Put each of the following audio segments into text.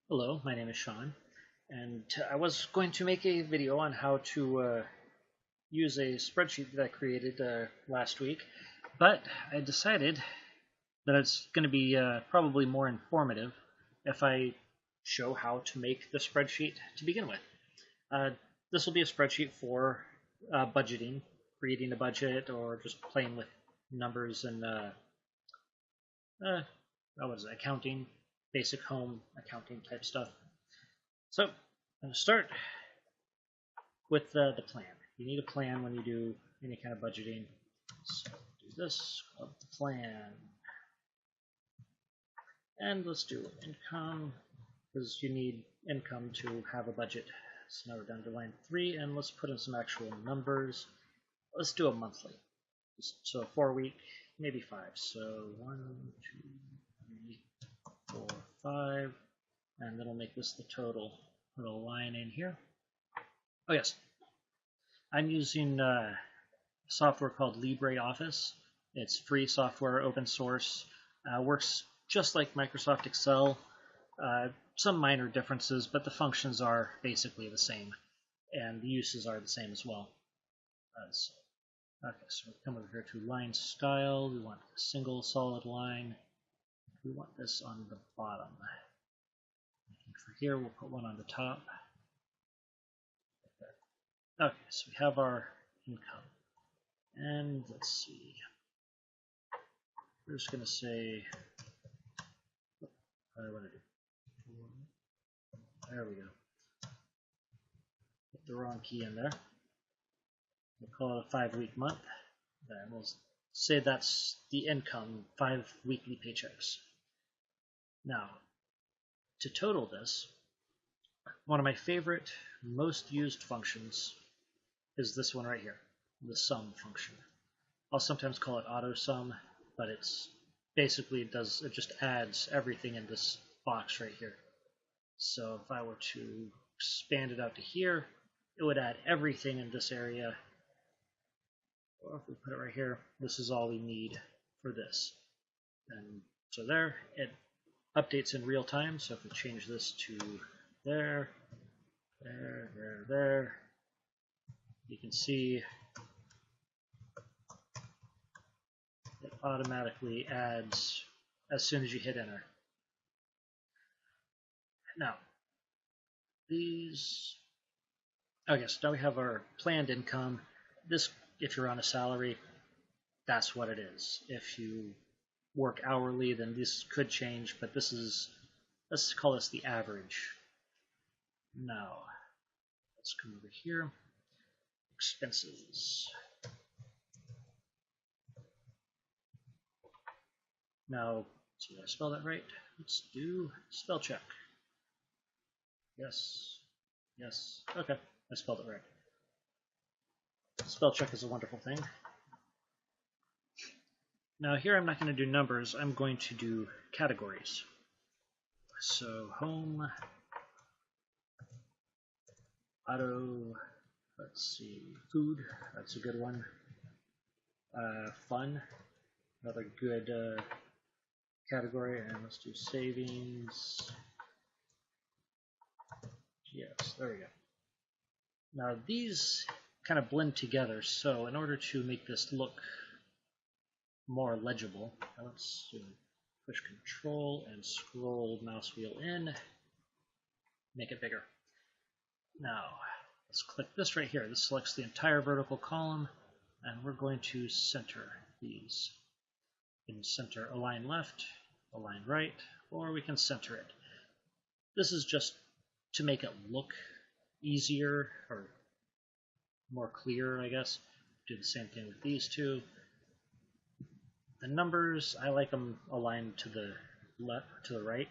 Hello, my name is Sean, and I was going to make a video on how to use a spreadsheet that I created last week, but I decided that it's going to be probably more informative if I show how to make the spreadsheet to begin with. Uh, this will be a spreadsheet for budgeting, creating a budget, or just playing with numbers and what was it, accounting, basic home accounting type stuff. So I'm going to start with the plan. You need a plan when you do any kind of budgeting. So do this, call it the plan. And let's do income, because you need income to have a budget. So now we're down to line 3, and let's put in some actual numbers. Let's do a monthly. So a 4-week, maybe 5. So 1, 2, 3, 4, 5. And then we'll make this the total. Put a line in here. Oh yes, I'm using software called Libre Office. It's free software, open source, works just like Microsoft Excel. Some minor differences, but the functions are basically the same, and the uses are the same as well. Okay, so we come over here to line style. We want a single solid line. We want this on the bottom. And for here, we'll put one on the top. Okay, so we have our income. And let's see. We're just going to say, what do I do? There we go. Put the wrong key in there. We'll call it a 5-week month. And we'll say that's the income, 5 weekly paychecks. Now, to total this, one of my favorite, most used functions is this one right here, the sum function. I'll sometimes call it auto sum, but it's basically it just adds everything in this box right here. So if I were to expand it out to here, it would add everything in this area. Or if we put it right here, this is all we need for this. And so there, it updates in real time. So if we change this to there, there, you can see it automatically adds as soon as you hit enter. Now, these, okay, so now we have our planned income. This, if you're on a salary, that's what it is. If you work hourly, then this could change, but this is, let's call this the average. Now, let's come over here. Expenses. Now, did I spell that right? Let's do spell check. Yes. Yes. Okay, I spelled it right. Spell check is a wonderful thing. Now here I'm not going to do numbers, I'm going to do categories. So home, auto, let's see, food, that's a good one. Fun, another good category, and let's do savings. Yes, there we go. Now these kind of blend together, so in order to make this look more legible, let's push Control and scroll mouse wheel in, make it bigger. Now let's click this right here. This selects the entire vertical column, and we're going to center these. We can center align left, align right, or we can center it. This is just to make it look easier or more clear, I guess. Do the same thing with these two. The numbers, I like them aligned to the left, to the right,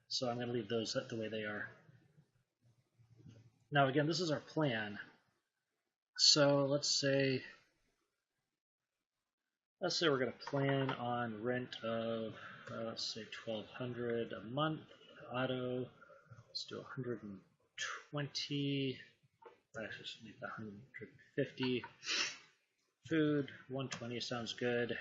so I'm going to leave those the way they are. Now again, this is our plan. So let's say we're going to plan on rent of let's say $1,200 a month. Auto, let's do 120. Actually, just make that 150. Food, 120 sounds good.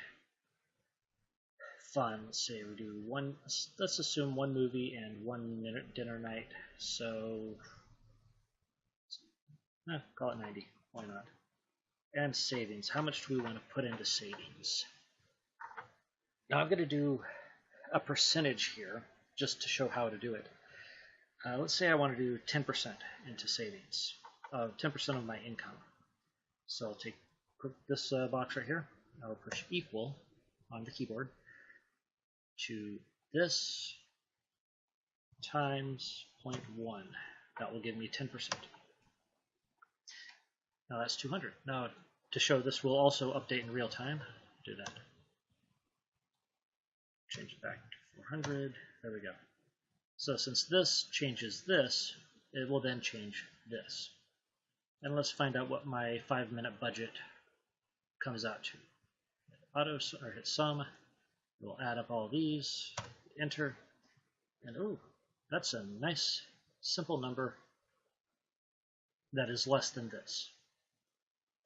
fun, let's say we do one, let's assume one movie and one dinner night, so call it 90, why not? And savings, how much do we want to put into savings? Now I'm going to do a percentage here, just to show how to do it. Let's say I want to do 10% into savings, 10% of my income. So I'll take this box right here, I'll push equal on the keyboard to this times 0.1. That will give me 10%. Now that's 200. Now to show this will also update in real time, do that. Change it back to 400. There we go. So since this changes this, it will then change this. And let's find out what my 5-minute budget comes out to. Auto or hit sum. We'll add up all these, enter, and oh, that's a nice simple number that is less than this.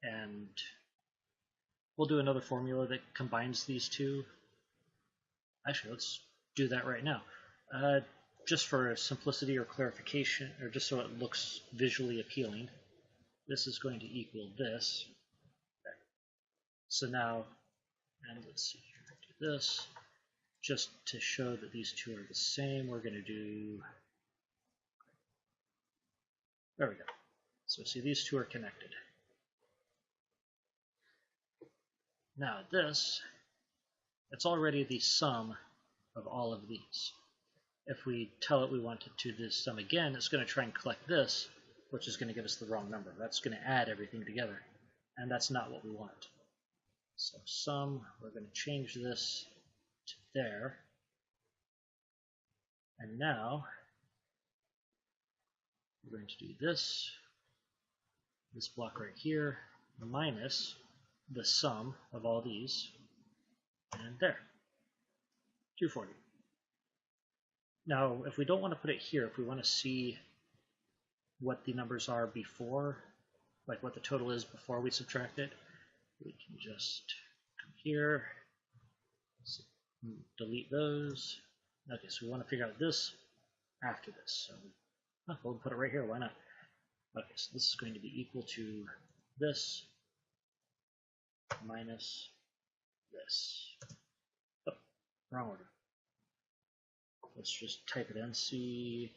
And we'll do another formula that combines these two. Actually, let's do that right now. Just for simplicity or clarification, or just so it looks visually appealing, this is going to equal this. Okay. So now, and let's see here, do this. Just to show that these two are the same, we're going to do, there we go. So see, these two are connected. Now this, it's already the sum of all of these. If we tell it we want to do this sum again, it's going to try and collect this, which is going to give us the wrong number. That's going to add everything together, and that's not what we want. So sum, we're going to change this to there. And now we're going to do this block right here, minus the sum of all these, and there, 240. Now, if we don't want to put it here, if we want to see what the numbers are before, like what the total is before we subtract it, we can just come here, delete those. Okay, so we want to figure out this after this. So we'll put it right here, why not? Okay, so this is going to be equal to this minus this. Oh, wrong order. Let's just type it in, C2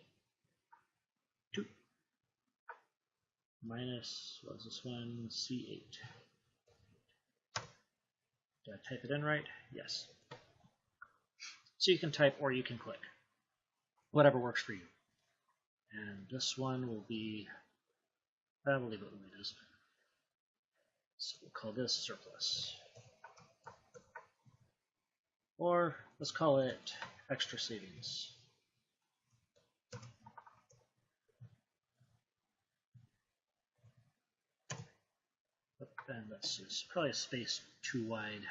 minus, what was this one, C8. Did I type it in right? Yes. So you can type or you can click, whatever works for you. And this one will be, we'll leave it the way it is. So we'll call this surplus. Or let's call it extra savings. And let's see, it's probably a space too wide.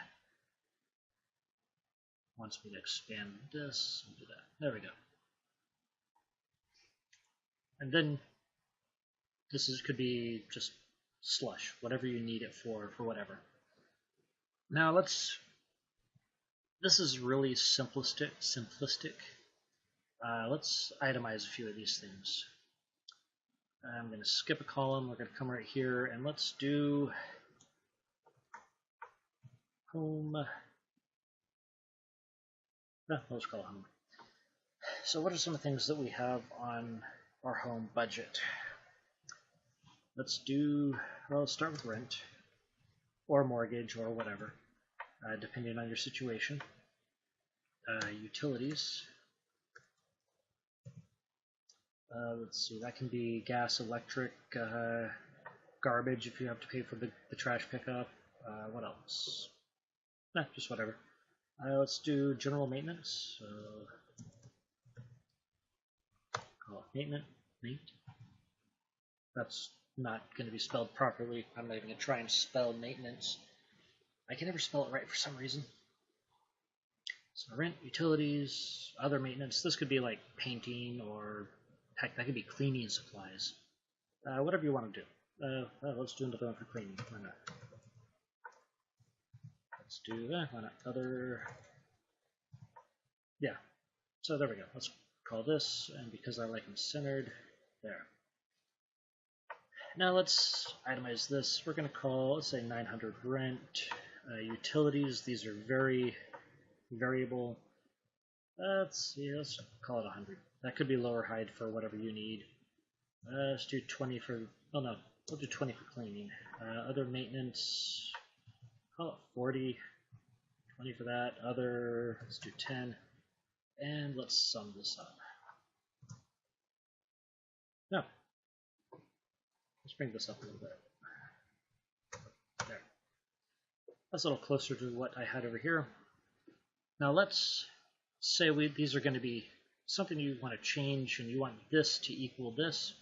Wants me to expand this and do that. There we go. And then this could be just slush, whatever you need it for whatever. Now this is really simplistic. Let's itemize a few of these things. I'm going to skip a column. We're going to come right here and let's do home. No, let's call it home. So what are some of the things that we have on our home budget? Let's start with rent or mortgage or whatever, depending on your situation. Utilities. Let's see, that can be gas, electric, garbage if you have to pay for the trash pickup. What else? Just whatever. Let's do general maintenance. Call it maintenance. That's not going to be spelled properly. I'm not even going to try and spell maintenance. I can never spell it right for some reason. So rent, utilities, other maintenance. This could be like painting, or heck, that could be cleaning supplies. Whatever you want to do. Let's do another one for cleaning. Why not? Let's do that. Why not? Other Yeah, so there we go. Let's call this, and because I like them centered, there. Now let's itemize this. We're going to call, let's say 900 rent. Utilities, these are very variable. Let's see, let's call it 100. That could be lower height for whatever you need. Let's do 20 for, oh no, we'll do 20 for cleaning. Other maintenance, call it 40. 20 for that. Other, let's do 10. And let's sum this up. No. Let's bring this up a little bit. There. That's a little closer to what I had over here. Now let's say these are going to be something you want to change and you want this to equal this.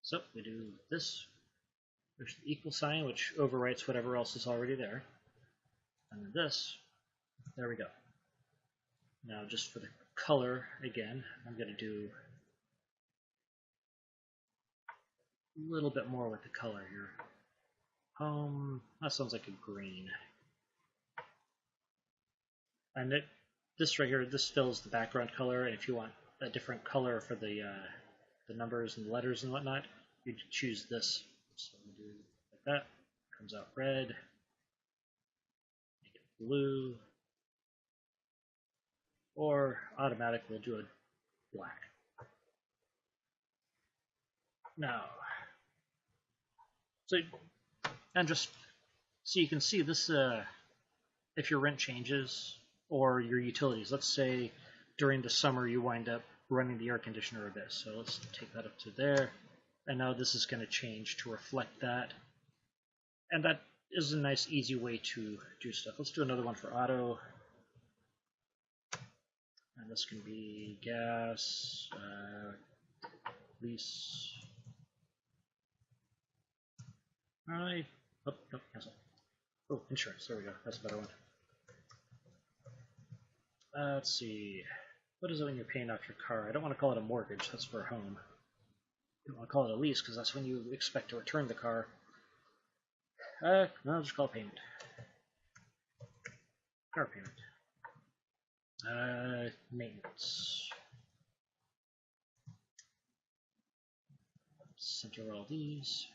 So we do this. There's the equal sign, which overwrites whatever else is already there. And then this. There we go. Now just for the color, again, I'm going to do a little bit more with the color here. That sounds like a green. And this right here, this fills the background color, and if you want a different color for the numbers and the letters and whatnot, you choose this. So we do like that. Comes out red. Make it blue. Or automatic, we'll do a black. Now, and just so you can see this, if your rent changes or your utilities, let's say during the summer you wind up running the air conditioner a bit. So let's take that up to there. And now this is going to change to reflect that. And that is a nice, easy way to do stuff. Let's do another one for auto. And this can be gas, lease. Alright. Oh, no, cancel. Oh, insurance. There we go. That's a better one. Let's see. What is it when you're paying off your car? I don't want to call it a mortgage. That's for a home. I don't want to call it a lease because that's when you expect to return the car. No, I'll just call it payment. Car payment. Maintenance. Center all these.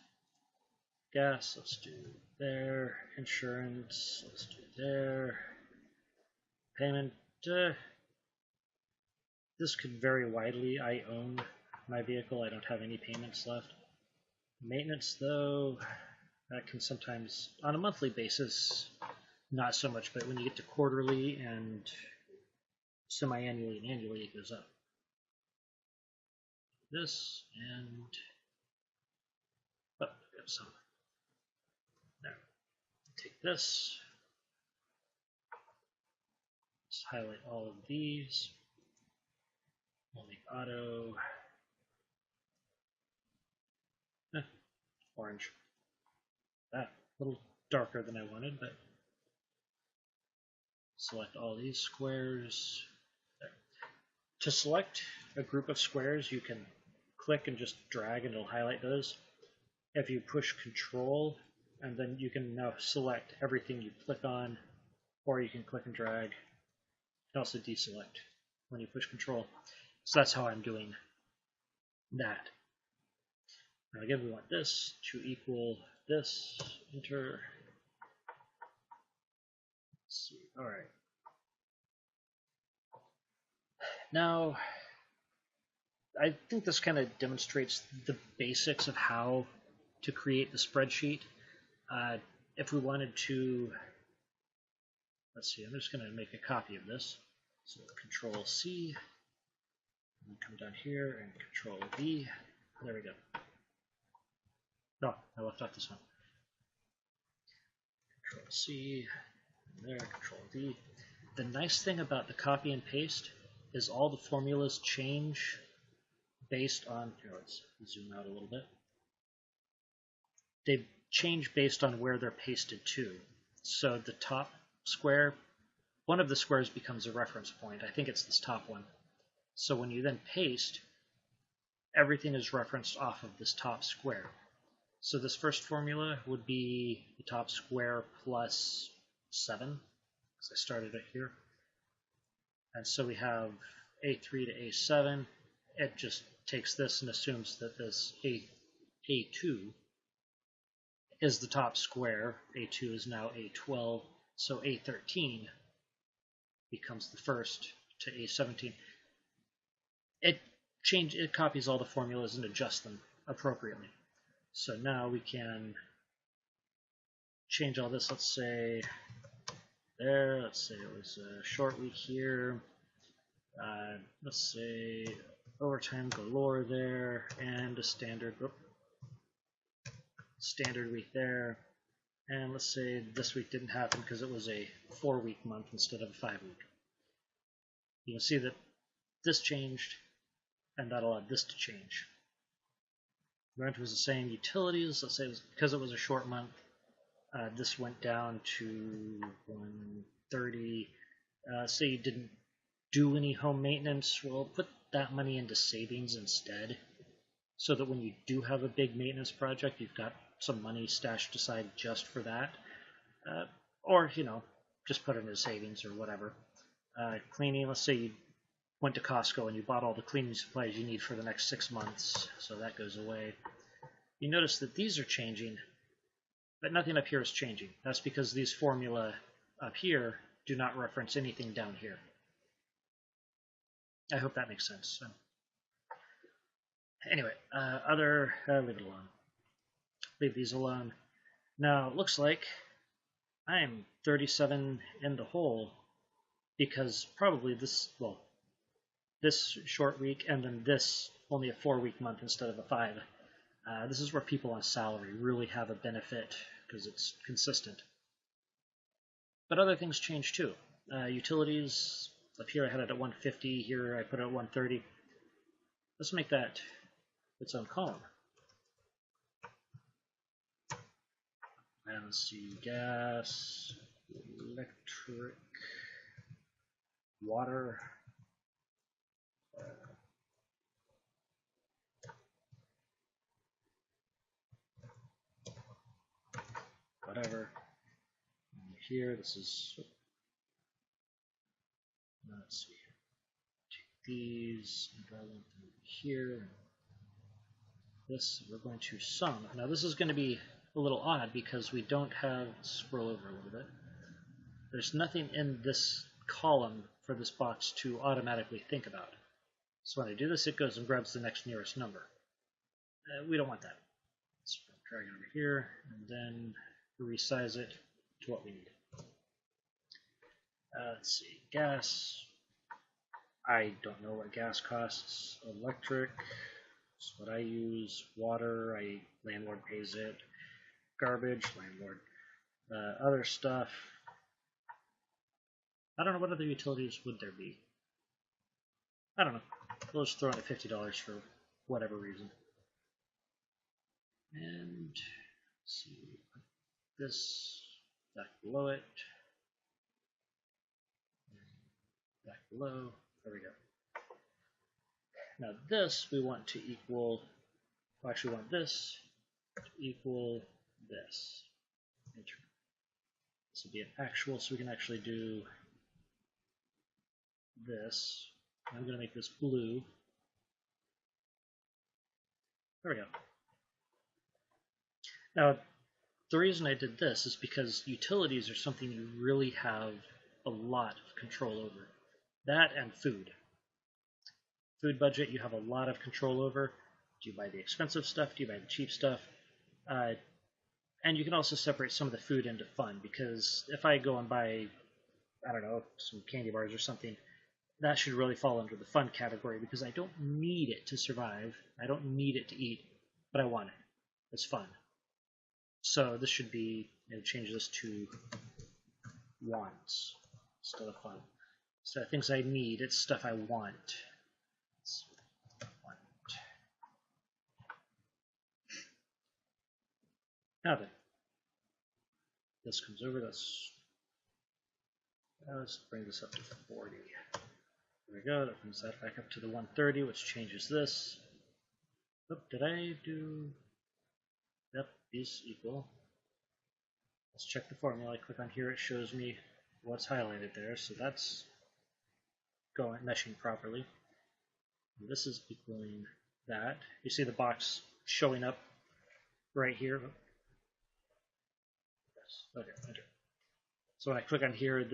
Gas, let's do there. Insurance, let's do there. Payment, this could vary widely. I own my vehicle, I don't have any payments left. Maintenance, though, that can sometimes, on a monthly basis, not so much, but when you get to quarterly and semi-annually and annually, it goes up. This, and, oh, we got some. There. Take this. Let's highlight all of these. We'll make auto orange. That a little darker than I wanted, but select all these squares. There. To select a group of squares, you can click and just drag and it'll highlight those. If you push Control, and then you can now select everything you click on, or you can click and drag. You can also deselect when you push Control. So that's how I'm doing that. Now again, we want this to equal this. Enter. Let's see. All right. Now, I think this kind of demonstrates the basics of how to create the spreadsheet. If we wanted to, let's see, I'm just going to make a copy of this. So Control C, and come down here and Control V. There we go. No, I left off this one. Control C, and there, Control V. The nice thing about the copy and paste is all the formulas change based on, here, let's zoom out a little bit. They change based on where they're pasted to. So the top square, one of the squares becomes a reference point. I think it's this top one. So when you then paste, everything is referenced off of this top square. So this first formula would be the top square plus 7, because I started it here. And so we have A3 to A7. It just takes this and assumes that this A2 is the top square. A2 is now A12, so A13 becomes the first to A17. It copies all the formulas and adjusts them appropriately. So now we can change all this. Let's say there. Let's say it was a short week here. Let's say overtime galore there, and a standard week there. And let's say this week didn't happen because it was a 4-week month instead of a 5-week. You can see that this changed, and that allowed this to change. Rent was the same. Utilities, let's say because it was a short month, this went down to 130. Say you didn't do any home maintenance, well, put that money into savings instead, so that when you do have a big maintenance project, you've got some money stashed aside just for that. Or, just put it into savings or whatever. Cleaning, let's say you went to Costco and you bought all the cleaning supplies you need for the next 6 months, so that goes away. You notice that these are changing, but nothing up here is changing. That's because these formula up here do not reference anything down here. I hope that makes sense. Anyway, leave it alone. Leave these alone. Now, it looks like I'm 37 in the hole because probably this short week and then this only a 4-week month instead of a 5. This is where people on salary really have a benefit because it's consistent. But other things change too. Utilities, up here I had it at 150, here I put it at 130. Let's make that its own column. And let's see, gas, electric, water, whatever. And here, this is, let's see, take these and draw them through here. This we're going to sum. Now this is going to be a little odd because we don't have, scroll over a little bit, there's nothing in this column for this box to automatically think about. So when I do this, it goes and grabs the next nearest number. We don't want that. Let's drag it over here and then resize it to what we need. Let's see, gas. I don't know what gas costs. Electric, that's what I use. Water, landlord pays it. Garbage, landlord. Other stuff, I don't know what other utilities would there be. I don't know. We'll just throw in at $50 for whatever reason. And let's see, put this back below it. Back below. There we go. Now this we want to equal, well, actually we want this to equal this. Enter. This will be an actual, so we can actually do this. I'm going to make this blue. There we go. Now, the reason I did this is because utilities are something you really have a lot of control over. That and food. Food budget you have a lot of control over. Do you buy the expensive stuff? Do you buy the cheap stuff? And you can also separate some of the food into fun, because if I go and buy, I don't know, some candy bars or something, that should really fall under the fun category because I don't need it to survive. I don't need it to eat, but I want it. It's fun. So this should be, change this to wants instead of fun. So things I need, it's stuff I want. Now then, this comes over, let's bring this up to 40. There we go, that brings that back up to the 130, which changes this. Oop, did I do, yep, these equal. Let's check the formula, I click on here, it shows me what's highlighted there, so that's going meshing properly. And this is equaling that. You see the box showing up right here. Yes. Okay. Enter. So when I click on here,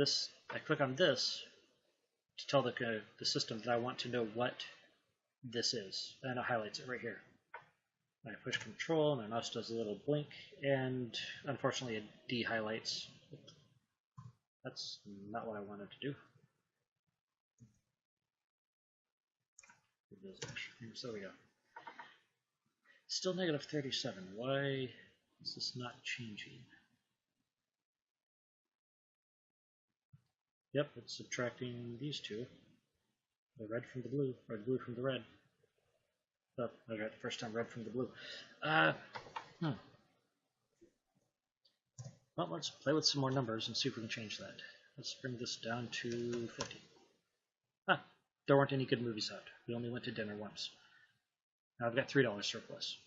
I click on this to tell the system that I want to know what this is, and it highlights it right here. I push Control, and my mouse does a little blink, and unfortunately it de-highlights. That's not what I wanted to do. So there we go. Still negative 37. Why is this not changing? Yep, it's subtracting these two. The red from the blue, or the blue from the red. Oh, I got the first time red from the blue. Well, let's play with some more numbers and see if we can change that. Let's bring this down to 50. Ah, there weren't any good movies out. We only went to dinner once. Now I've got $3 surplus.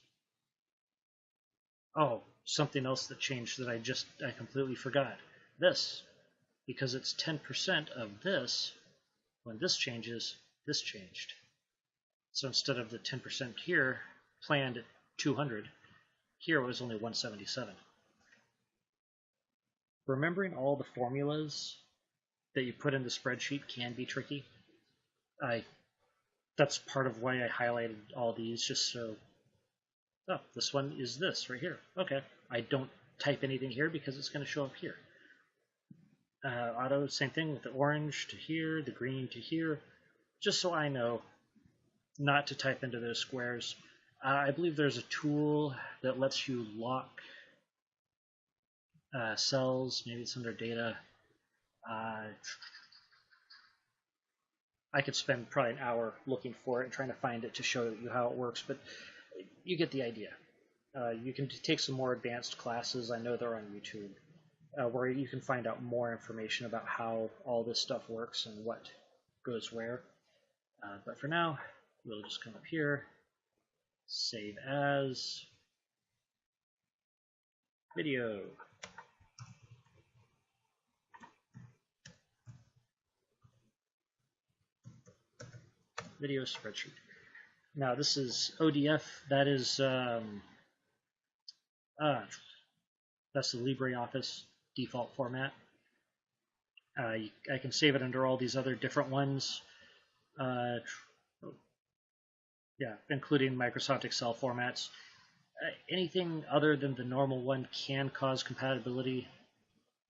Oh, something else that changed that I completely forgot. This, because it's 10% of this, when this changes, this changed. So instead of the 10% here, planned at 200, here it was only 177. Remembering all the formulas that you put in the spreadsheet can be tricky. That's part of why I highlighted all these, just so, oh, this one is this right here. Okay, I don't type anything here because it's going to show up here. Auto, same thing with the orange to here, the green to here, just so I know not to type into those squares. I believe there's a tool that lets you lock cells. Maybe it's under data. I could spend probably an hour looking for it and trying to find it to show you how it works, but you get the idea. You can take some more advanced classes. I know they're on YouTube, where you can find out more information about how all this stuff works and what goes where. But for now, we'll just come up here, save as, video. Video spreadsheet. Now this is ODF. That is that's the LibreOffice default format. I can save it under all these other different ones. Yeah, including Microsoft Excel formats. Anything other than the normal one can cause compatibility.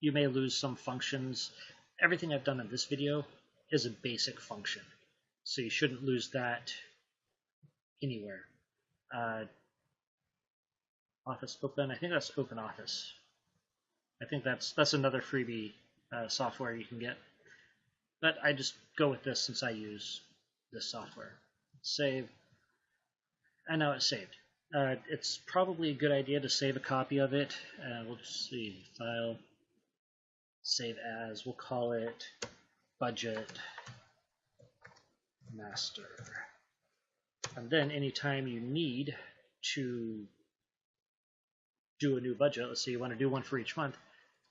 You may lose some functions. Everything I've done in this video is a basic function, so you shouldn't lose that anywhere. Office Open, I think that's OpenOffice. I think that's another freebie software you can get. But I just go with this since I use this software. Save. And now it's saved. It's probably a good idea to save a copy of it. We'll just see, file, save as. We'll call it budget master. And then anytime you need to do a new budget, let's say you want to do one for each month,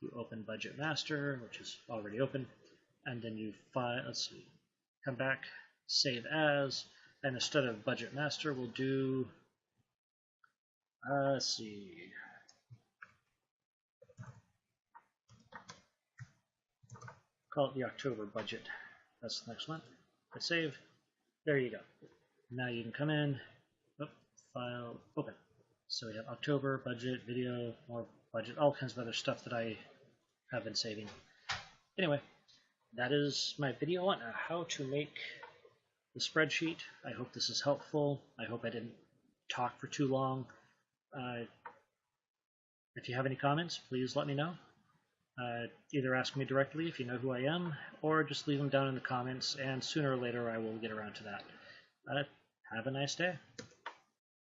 you open budget master, which is already open, and then you file, let's see, come back, save as, and instead of budget master, we'll do, let's see, call it the October budget. That's the next one. Hit save. There you go. Now you can come in, file, open. So we have October, budget, video, more budget, all kinds of other stuff that I have been saving. Anyway, that is my video on how to make the spreadsheet. I hope this is helpful. I hope I didn't talk for too long. If you have any comments, please let me know. Either ask me directly if you know who I am, or just leave them down in the comments, and sooner or later I will get around to that. Have a nice day.